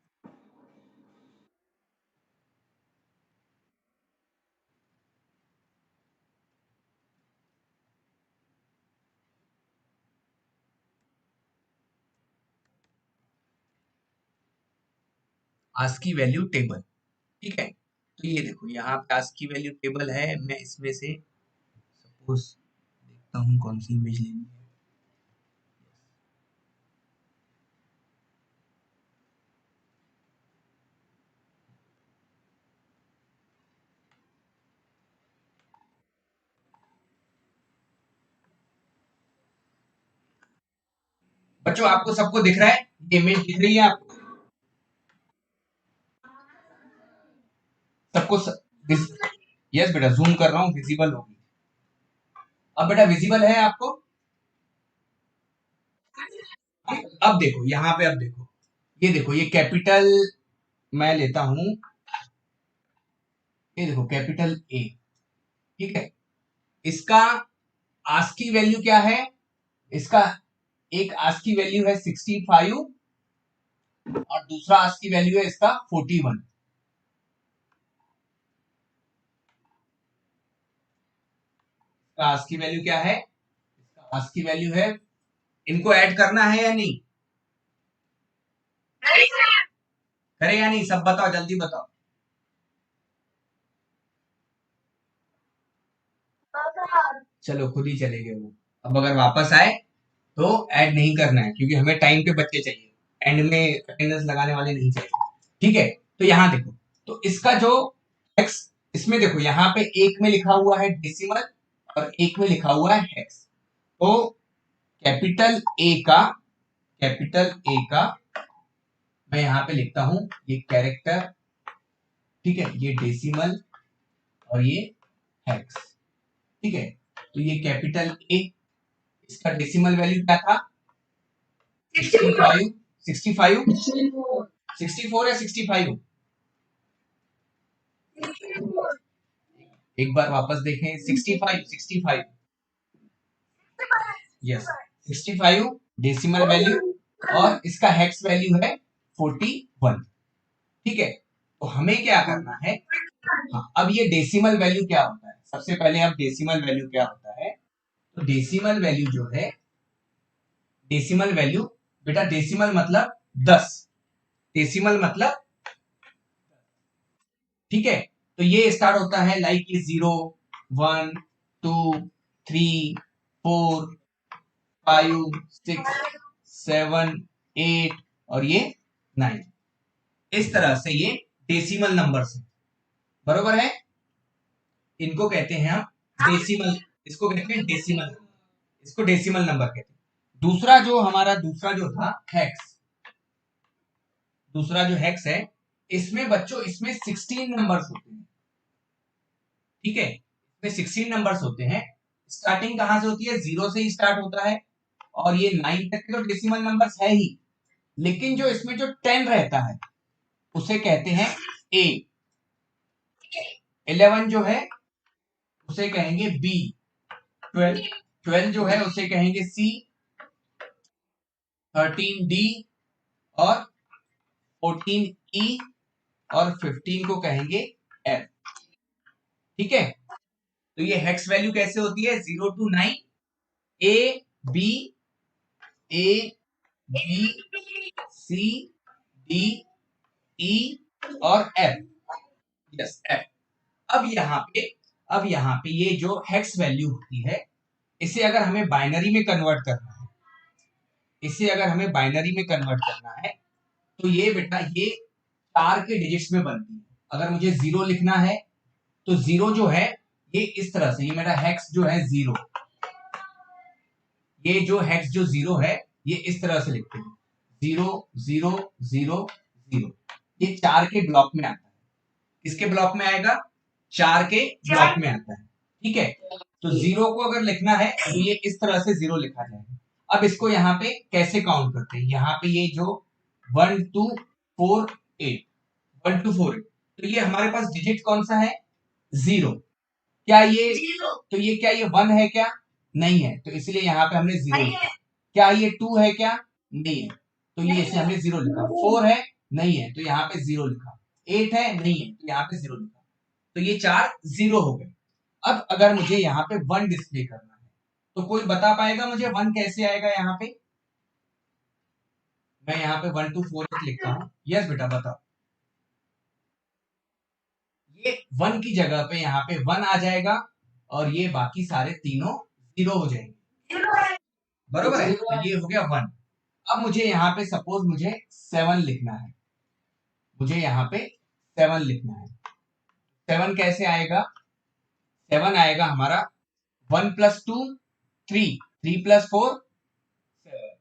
आस्की वैल्यू टेबल। ठीक है, तो ये देखो यहाँ पे आस्की वैल्यू टेबल है। मैं इसमें से सपोज देखता हूँ कौन सी इमेज लेनी है। बच्चों आपको सबको दिख रहा है? ये इमेज दिख रही है आपको सबको? यस बेटा, जूम कर रहा हूँ, विजिबल होगी। अब बेटा विजिबल है आपको? अब देखो यहाँ पे, अब देखो, ये देखो, ये कैपिटल मैं लेता हूं, ये देखो कैपिटल ए। ठीक है, इसका आस्की वैल्यू क्या है? इसका एक आस्की वैल्यू है 65 और दूसरा आस्की वैल्यू है इसका 41। इसका आस्की वैल्यू क्या है? इसका आस्की वैल्यू है, इनको ऐड करना है या नहीं? करे या नहीं? सब बताओ, जल्दी बताओ। चलो खुद ही चले गए वो। अब अगर वापस आए तो ऐड नहीं करना है, क्योंकि हमें टाइम पे बच्चे चाहिए, एंड में अटेंडेंस लगाने वाले नहीं चाहिए। ठीक है, तो यहां देखो, तो इसका जो हेक्स, इसमें देखो यहाँ पे एक में लिखा हुआ है डेसिमल और एक में लिखा हुआ है हेक्स। तो कैपिटल ए का, कैपिटल ए का मैं यहाँ पे लिखता हूं ये कैरेक्टर। ठीक है, ये डेसिमल और ये हेक्स। ठीक है, तो ये कैपिटल ए, इसका डेसिमल वैल्यू क्या था? 65। 65 64 या 65? एक बार वापस देखें, 65 65, यस 65 डेसिमल वैल्यू, और इसका हेक्स वैल्यू है 41। ठीक है, तो हमें क्या करना है? हाँ, अब ये डेसिमल वैल्यू क्या होता है, सबसे पहले अब डेसिमल वैल्यू क्या होता है। तो डेसिमल वैल्यू जो है, डेसिमल वैल्यू बेटा, डेसिमल मतलब 10, डेसिमल मतलब, ठीक है, तो ये स्टार्ट होता है लाइक ये 0 1 2 3 4 5 6 7 8 और ये 9। इस तरह से ये डेसिमल नंबर्स है। बरोबर है, इनको कहते हैं हम डेसिमल, इसको कहते हैं डेसिमल, इसको डेसिमल नंबर कहते हैं। दूसरा जो हमारा दूसरा जो था हेक्स, दूसरा जो हेक्स है, इसमें बच्चों इसमें 16 नंबर्स होते हैं। ठीक है, इसमें 16 नंबर्स होते हैं। स्टार्टिंग कहां से होती है? 0 से ही स्टार्ट होता है, और ये 9 तक के तो डेसिमल नंबर्स है ही, लेकिन जो इसमें जो 10 रहता है उसे कहते हैं ए, 11 जो है उसे कहेंगे बी, 12 जो है उसे कहेंगे सी, 13 डी और 14 E और 15 को कहेंगे F। ठीक है, तो ये हेक्स वैल्यू कैसे होती है? 0 to 9 A B C D E और F। Yes, F। अब यहाँ पे ये जो हेक्स वैल्यू होती है, इसे अगर हमें बाइनरी में कन्वर्ट करना है, तो ये बेटा ये 4 के डिजिट्स में बनती है। अगर मुझे 0 लिखना है तो 0 जो है ये इस तरह से, ये मेरा हेक्स जो है 0, ये जो हेक्स जो 0 है ये इस तरह से लिखते हैं 0 0 0 0। ये 4 के ब्लॉक में आता है। किसके ब्लॉक में आएगा? 4 के ब्लॉक में आता है। ठीक है, तो 0 को अगर लिखना है तो ये इस तरह से 0 लिखा जाएगा। अब इसको यहाँ पे कैसे काउंट करते हैं? यहाँ पे ये जो 1 2 4 8, 1 2 4 8, तो ये हमारे पास डिजिट कौन सा है? 0। क्या ये तो ये क्या ये 1 है क्या? नहीं है, तो इसलिए यहाँ पे हमने 0 लिखा। क्या ये 2 है क्या? नहीं है, तो ये इसे हमने 0 लिखा। 4 है? नहीं है, तो यहाँ पे 0 लिखा। 8 है? नहीं है, तो यहाँ पे 0 लिखा। तो ये 4 0 हो गए। अब अगर मुझे यहाँ पे 1 डिस्प्ले करना है तो कोई बता पाएगा मुझे 1 कैसे आएगा? यहाँ पे मैं यहाँ पे 1 2 4 8 लिखता हूँ। यस बेटा बताओ। ये 1 की जगह पे यहाँ पे 1 आ जाएगा और ये बाकी सारे तीनों 0 हो जाएंगे। बरोबर है, तो ये हो गया 1। अब मुझे यहाँ पे सपोज मुझे 7 लिखना है, मुझे यहाँ पे 7 लिखना है। 7 कैसे आएगा? 7 आएगा हमारा 1 + 2 3, 3 + 4 7।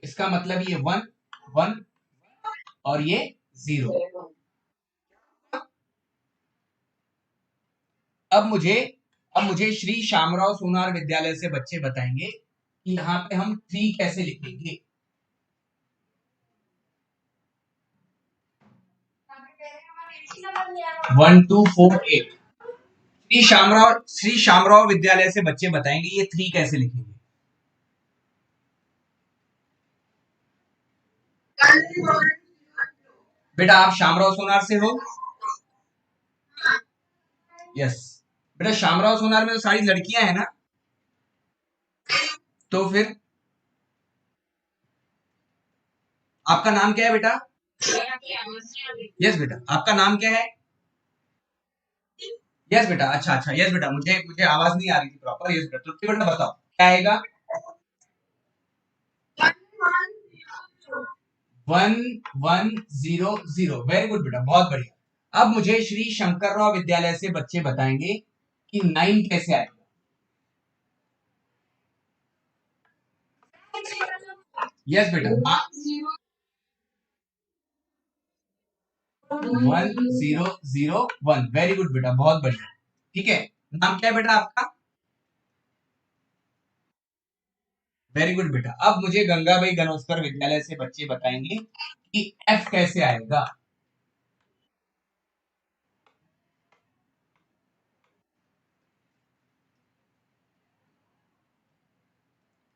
इसका मतलब ये 1 1 और ये 0। अब मुझे श्री श्यामराव सोनार विद्यालय से बच्चे बताएंगे कि यहाँ पे हम 3 कैसे लिखेंगे। One two four eight Shri Shyamrao Vidyalaya से बच्चे बताएंगे ये 3 कैसे लिखेंगे। बेटा आप श्यामराव सोनार से हो? यस बेटा, श्यामराव सोनार में तो सारी लड़कियां हैं ना, तो फिर आपका नाम क्या है बेटा? यस बेटा, आपका नाम क्या है? यस बेटा, अच्छा अच्छा, यस बेटा, मुझे मुझे आवाज नहीं आ रही थी प्रॉपर। यस बेटा, तो बेटा बताओ क्या आएगा? 1 1 0 0। वेरी गुड बेटा, बहुत बढ़िया। अब मुझे श्री शंकरराव विद्यालय से बच्चे बताएंगे कि 9 कैसे आएगा। यस बेटा, 1 0 0 1। वेरी गुड बेटा, बहुत बढ़िया। ठीक है, नाम क्या है बेटा आपका? वेरी गुड बेटा। अब मुझे गंगाबाई गनोस्कर विद्यालय से बच्चे बताएंगे कि एफ कैसे आएगा।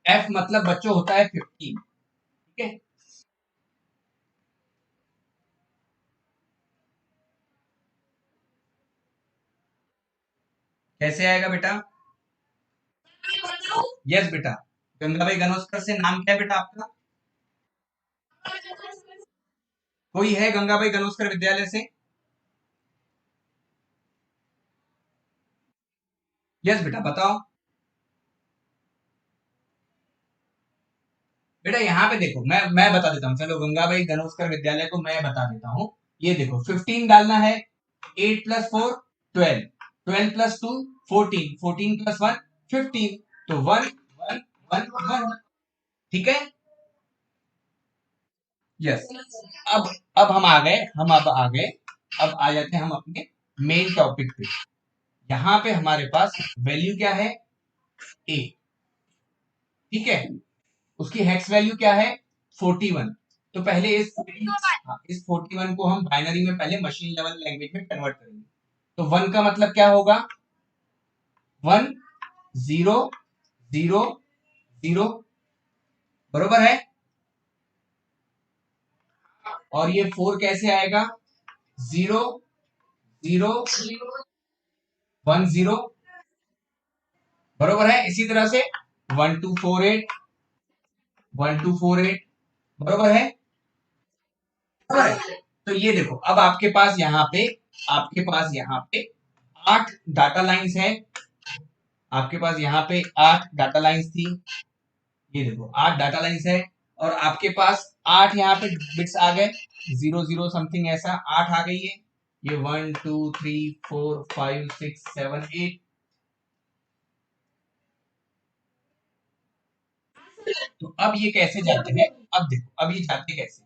एफ मतलब बच्चों होता है 15। ठीक है, कैसे आएगा बेटा? यस बेटा, गंगाबाई गनोस्कर से नाम क्या है बेटा आपका? कोई है गंगाबाई गनोस्कर विद्यालय से? यस बेटा बताओ। बेटा यहाँ पे देखो, मैं बता देता हूँ। चलो गंगाबाई गनोस्कर विद्यालय को मैं बता देता हूँ। ये देखो 15 डालना है, 8 + 4 12, 12 + 2 14, 14 + 1 15, तो 1 1 1 1। ठीक है, यस। अब हम आ गए, अब आ जाते हैं हम अपने मेन टॉपिक पे। यहाँ पे हमारे पास वैल्यू क्या है? ए। ठीक है, उसकी हेक्स वैल्यू क्या है? 41। तो पहले इस 41 को हम बाइनरी में पहले मशीन लेवल लैंग्वेज में कन्वर्ट करेंगे। तो 1 का मतलब क्या होगा? 1 0 0 0, बरोबर है? और ये 4 कैसे आएगा? 0 0 1 0, बरोबर है। इसी तरह से 1 2 4 8 1 2 4 8, बरोबर है। तो ये देखो, अब आपके पास यहाँ पे 8 डाटा लाइंस है। आपके पास यहाँ पे 8 डाटा लाइंस थी। ये देखो 8 डाटा लाइंस है, और आपके पास 8 यहाँ पे बिट्स आ गए, 0 0 समथिंग ऐसा 8 आ गई है। ये 1 2 3 4 5 6 7 8। तो अब ये कैसे जाते हैं? अब देखो, अब ये जाते कैसे?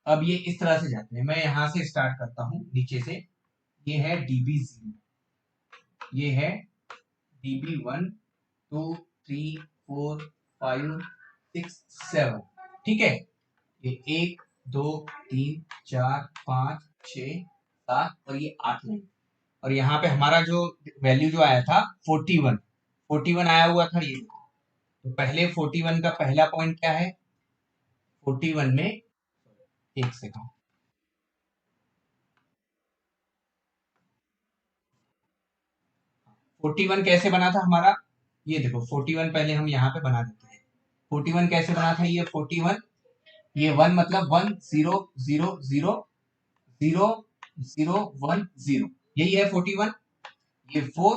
अब ये इस तरह से जाते हैं। मैं यहां से स्टार्ट करता हूं नीचे से। ये है DB0, ये है DB1 2 3 4 5 6 7, ठीक है। ये 1 2 3 4 5 6 7 और ये 8 लाइन। और यहाँ पे हमारा जो वैल्यू जो आया था 41, 41 आया हुआ था ये। तो पहले 41 का पहला पॉइंट क्या है? 41 में, एक सेकंड, 41 कैसे बना था हमारा? ये देखो 41 पहले हम यहाँ पे बना देते हैं। 41 कैसे बना था? ये 41, ये 1 मतलब 1 0 0 0 0 0 1 0, यही है 41। ये 4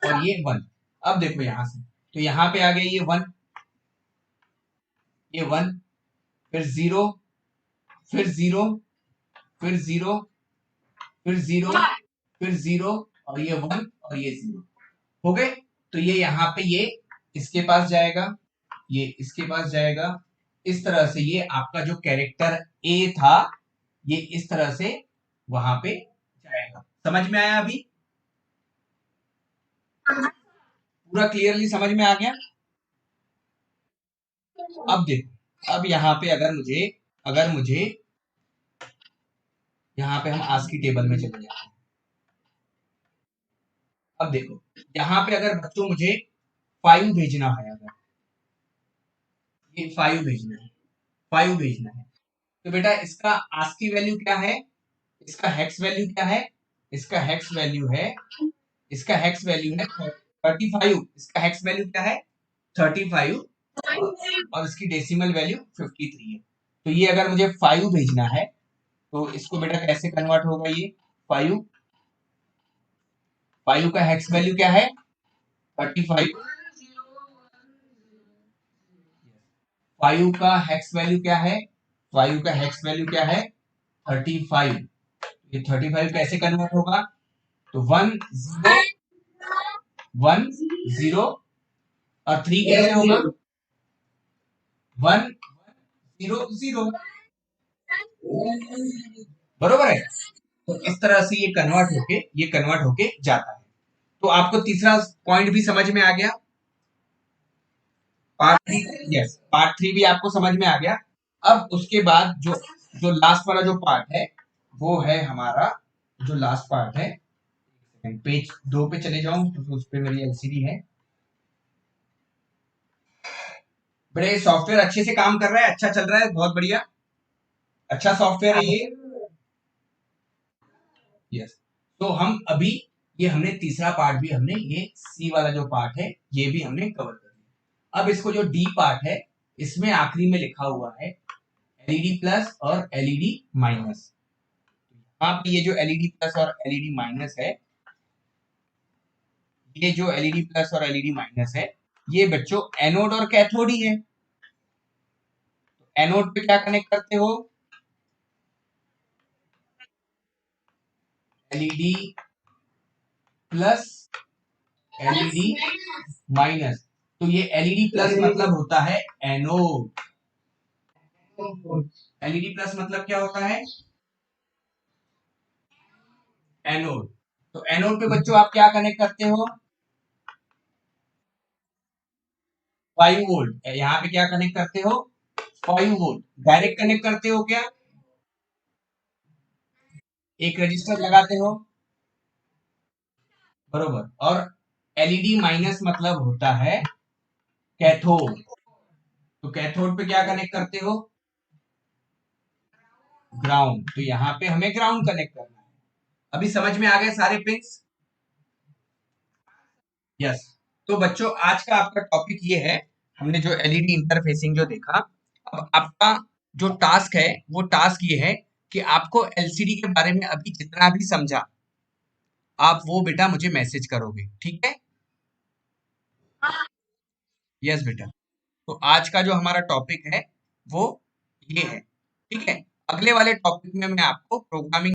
और ये 1। अब देखो यहां से, तो यहाँ पे आ गया ये 1, ये 1, फिर 0, फिर 0, फिर 0, फिर 0, फिर 0 और ये 1 और ये 0 हो गए। तो ये यहाँ पे ये इसके पास जाएगा, ये इसके पास जाएगा। इस तरह से ये आपका जो कैरेक्टर ए था, ये इस तरह से वहां पे जाएगा। समझ में आया अभी? पूरा क्लियरली समझ में आ गया? अब देखो, अब यहाँ पे अगर मुझे यहाँ पे हम आस्की टेबल में चले जाते हैं। अब देखो, यहाँ पे अगर बच्चों मुझे 5 भेजना है, अगर ये 5 भेजना है, 5 भेजना है, तो बेटा इसका आस्की वैल्यू क्या है? इसका हेक्स वैल्यू क्या है? इसका हेक्स वैल्यू है, इसका हेक्स वैल्यू है 35। इसका हेक्स वैल्यू क्या है? 35, और इसकी डेसिमल वैल्यू 53 है। तो ये अगर मुझे 5 भेजना है, तो इसको बेटा कैसे कन्वर्ट होगा? ये 5, 5 का हेक्स वैल्यू क्या है? 35। 5 का हेक्स वैल्यू क्या है? 5 का हेक्स वैल्यू क्या है? 35। ये 35 कैसे कन्वर्ट होगा? तो 1 0 1 0 और 3 कैसे होगा? 1 0 0, बरोबर है। तो इस तरह से ये कन्वर्ट होके जाता है। तो आपको तीसरा पॉइंट भी समझ में आ गया? पार्ट 3, यस, पार्ट 3 भी आपको समझ में आ गया। अब उसके बाद जो जो लास्ट वाला जो पार्ट है, वो है हमारा, जो लास्ट पार्ट है, पेज 2 पे चले जाऊं तो उस पे मेरी एलसीडी है। बड़े सॉफ्टवेयर अच्छे से काम कर रहा है, अच्छा चल रहा है, बहुत बढ़िया, अच्छा सॉफ्टवेयर है ये। यस। तो हम अभी, ये हमने तीसरा पार्ट भी हमने, ये सी वाला जो पार्ट है, ये भी हमने कवर कर लिया। अब इसको जो डी पार्ट है, इसमें आखिरी में लिखा हुआ है एलईडी प्लस और एलईडी माइनस। आप ये जो एलईडी प्लस और एलईडी माइनस है, ये जो एलईडी प्लस और एलईडी माइनस है, ये बच्चों एनोड और कैथोड ही है। तो एनोड पे क्या कनेक्ट करते हो? LED plus, LED minus. तो ये एलईडी प्लस मतलब होता है एनोड। एलईडी प्लस मतलब क्या होता है? एनोड। तो एनोड पे बच्चों आप क्या कनेक्ट करते हो? 5 वोल्ट। यहाँ पे क्या कनेक्ट करते हो? 5 वोल्ट। डायरेक्ट कनेक्ट करते हो क्या? एक रजिस्टर लगाते हो, बरोबर। और एलईडी माइनस मतलब होता है कैथोड। तो कैथोड पे क्या कनेक्ट करते हो? ग्राउंड। तो यहाँ पे हमें ग्राउंड कनेक्ट करना है। अभी समझ में आ गए सारे पिंस? यस। तो बच्चों आज का आपका टॉपिक ये है, हमने जो एलईडी इंटरफेसिंग जो देखा। अब आपका जो टास्क है वो टास्क ये है कि आपको एलसीडी के बारे में अभी जितना भी समझा आप वो बेटा मुझे मैसेज करोगे, ठीक है? यस बेटा। तो आज का जो हमारा टॉपिक है वो ये है, ठीक है? अगले वाले टॉपिक में मैं आपको प्रोग्रामिंग